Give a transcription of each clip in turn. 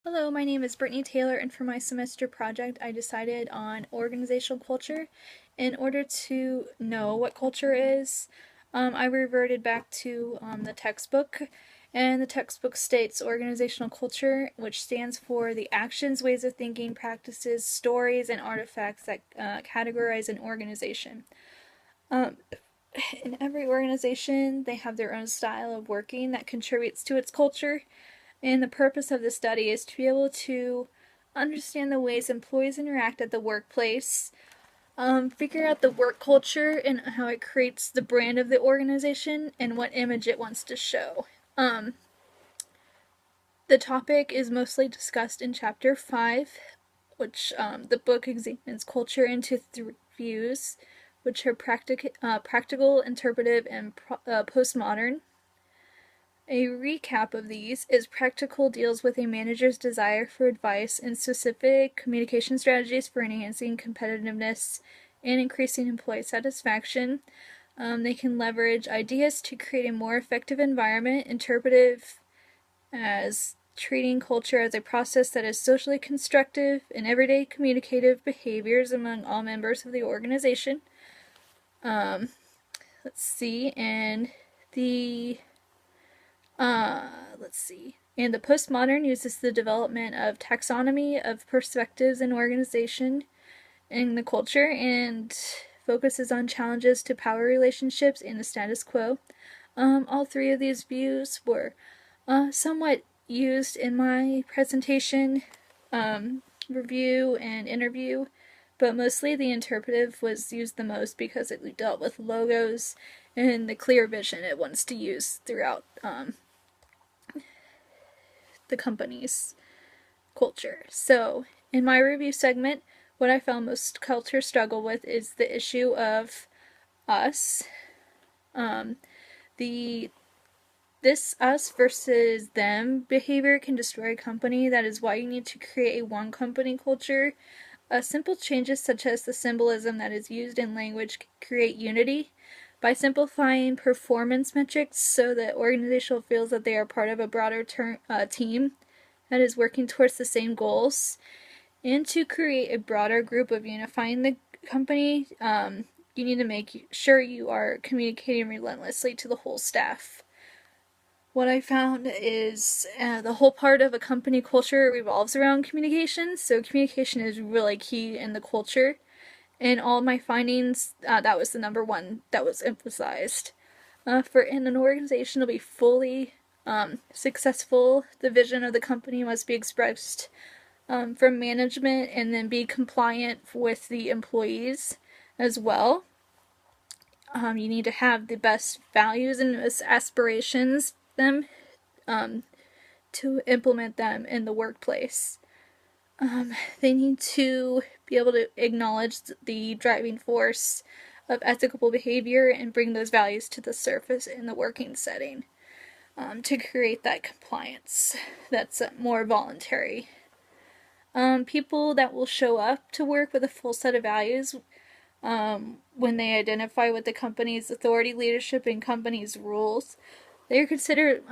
Hello, my name is Brittany Taylor, and for my semester project, I decided on organizational culture. In order to know what culture is, I reverted back to the textbook, and the textbook states organizational culture, which stands for the actions, ways of thinking, practices, stories, and artifacts that categorize an organization. Um, in every organization, they have their own style of working that contributes to its culture. And the purpose of the study is to be able to understand the ways employees interact at the workplace, figure out the work culture and how it creates the brand of the organization and what image it wants to show. The topic is mostly discussed in Chapter 5, which the book examines culture into three views, which are practical, interpretive, and postmodern. A recap of these is practical deals with a manager's desire for advice and specific communication strategies for enhancing competitiveness and increasing employee satisfaction. They can leverage ideas to create a more effective environment. Interpretive as treating culture as a process that is socially constructive in everyday communicative behaviors among all members of the organization. Let's see, and the let's see. And the postmodern uses the development of taxonomy of perspectives in organization in the culture and focuses on challenges to power relationships and the status quo. All three of these views were somewhat used in my presentation, review, and interview, but mostly the interpretive was used the most because it dealt with logos and the clear vision it wants to use throughout the company's culture. So, in my review segment, what I found most culture struggle with is the issue of us. The this us versus them behavior can destroy a company. That is why you need to create a one company culture. Simple changes such as the symbolism that is used in language create unity. By simplifying performance metrics so that organizational feels that they are part of a broader team that is working towards the same goals, and to create a broader group of unifying the company, you need to make sure you are communicating relentlessly to the whole staff. What I found is the whole part of a company culture revolves around communication, so communication is really key in the culture. In all my findings, that was the number one that was emphasized. For in an organization to be fully successful, the vision of the company must be expressed from management and then be compliant with the employees as well. You need to have the best values and aspirations them to implement them in the workplace. They need to be able to acknowledge the driving force of ethical behavior and bring those values to the surface in the working setting to create that compliance that's more voluntary. People that will show up to work with a full set of values when they identify with the company's authority, leadership, and company's rules, they are considered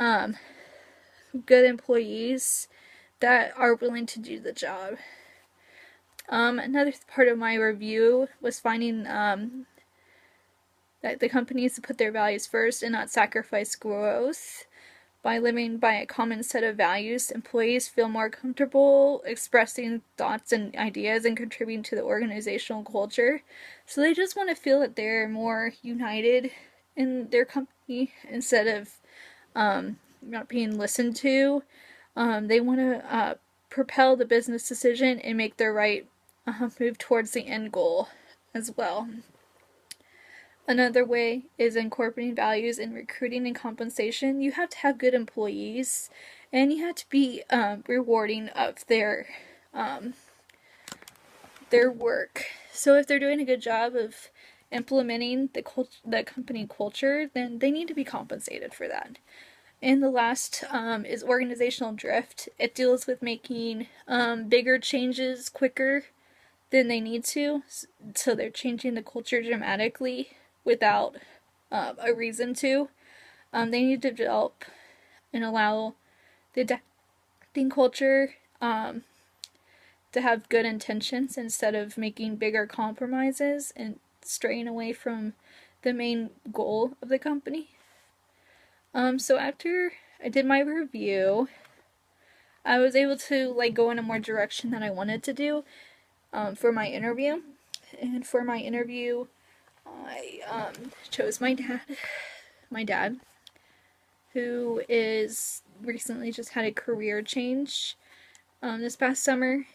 good employees that are willing to do the job. Another part of my review was finding that the companies put their values first and not sacrifice growth. By living by a common set of values, employees feel more comfortable expressing thoughts and ideas and contributing to the organizational culture. So they just want to feel that they're more united in their company instead of not being listened to. They want to propel the business decision and make the right move towards the end goal as well. Another way is incorporating values in recruiting and compensation. You have to have good employees, and you have to be rewarding of their work. So if they're doing a good job of implementing the company culture, then they need to be compensated for that. And the last is organizational drift. It deals with making bigger changes quicker than they need to, so they're changing the culture dramatically without a reason to. They need to develop and allow the adapting culture to have good intentions instead of making bigger compromises and straying away from the main goal of the company. So after I did my review, I was able to go in a more direction that I wanted to do for my interview. And for my interview, I chose my dad. My dad, who is recently just had a career change this past summer.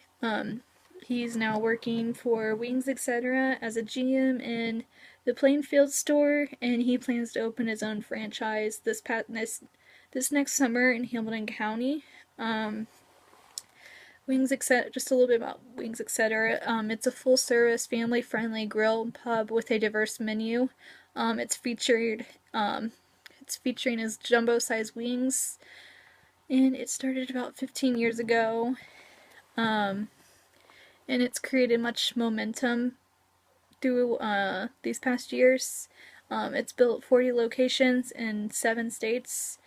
He's now working for Wings Etc. as a GM in the Plainfield store, and he plans to open his own franchise this next summer in Hamilton County. Wings Etc. Just a little bit about Wings Etc. It's a full-service, family-friendly grill and pub with a diverse menu. It's featuring his jumbo-sized wings, and it started about 15 years ago. And it's created much momentum through these past years. It's built 40 locations in 7 states,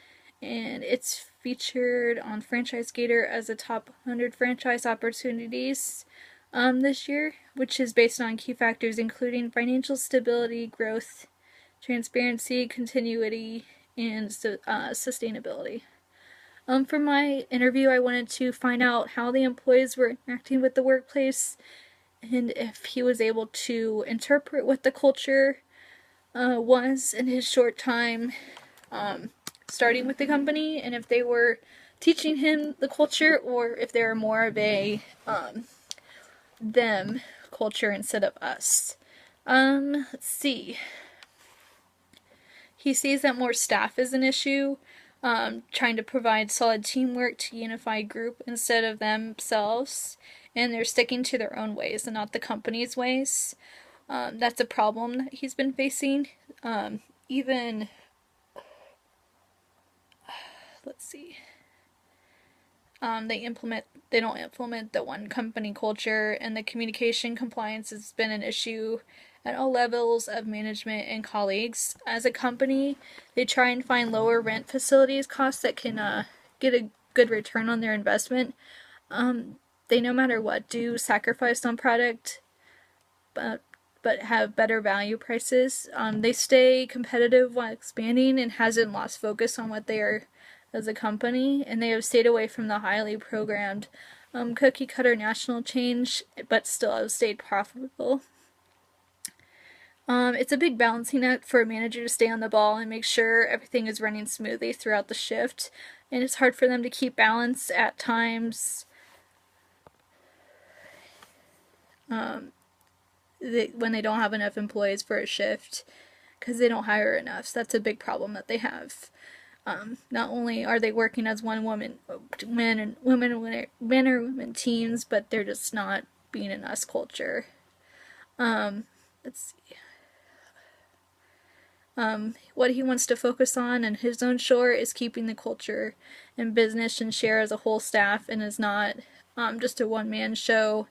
and it's featured on FranchiseGator as a top 100 franchise opportunities this year, which is based on key factors including financial stability, growth, transparency, continuity, and sustainability. For my interview, I wanted to find out how the employees were interacting with the workplace and if he was able to interpret what the culture was in his short time starting with the company, and if they were teaching him the culture or if they were more of a them culture instead of us. Let's see. He sees that more staff is an issue, trying to provide solid teamwork to unify a group instead of themselves, and they're sticking to their own ways and not the company's ways. That's a problem that he's been facing. Even, let's see, they don't implement the one company culture, and the communication compliance has been an issue at all levels of management and colleagues. As a company, they try and find lower rent facilities costs that can get a good return on their investment. They, no matter what, do sacrifice on product, but have better value prices. They stay competitive while expanding and hasn't lost focus on what they are as a company, and they have stayed away from the highly programmed cookie cutter national change, but still have stayed profitable. It's a big balancing act for a manager to stay on the ball and make sure everything is running smoothly throughout the shift, and it's hard for them to keep balance at times when they don't have enough employees for a shift because they don't hire enough. So that's a big problem that they have. Not only are they working as men or women teams, but they're just not being an us culture. Let's see. What he wants to focus on in his own shore is keeping the culture and business and share as a whole staff, and is not just a one-man show.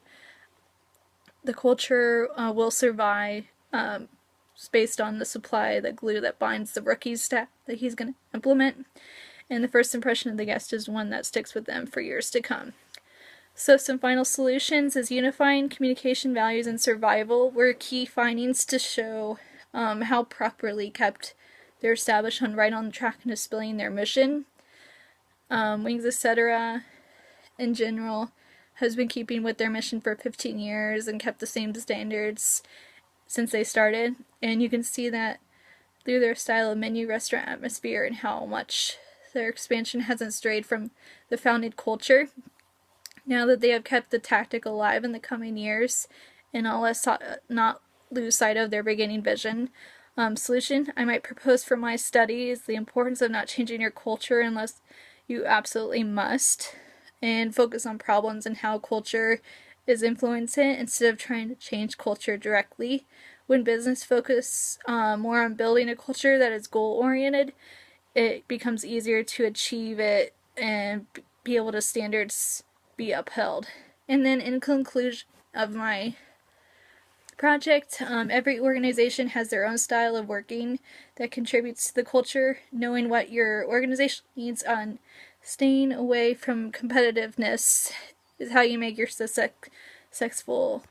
The culture will survive based on the supply, the glue that binds the rookie staff that he's going to implement, and the first impression of the guest is one that sticks with them for years to come. So some final solutions is unifying communication, values, and survival were key findings to show how properly kept they're established on right on track and displaying their mission. Wings Etc. in general has been keeping with their mission for 15 years and kept the same standards since they started, and you can see that through their style of menu, restaurant atmosphere, and how much their expansion hasn't strayed from the founded culture. Now that they have kept the tactic alive in the coming years and not lose sight of their beginning vision, solution I might propose for my study is the importance of not changing your culture unless you absolutely must, and focus on problems and how culture is influencing it instead of trying to change culture directly. When business focus more on building a culture that is goal-oriented, it becomes easier to achieve it and be able to standards be upheld. And then in conclusion of my project, every organization has their own style of working that contributes to the culture. Knowing what your organization needs on staying away from competitiveness is how you make your successful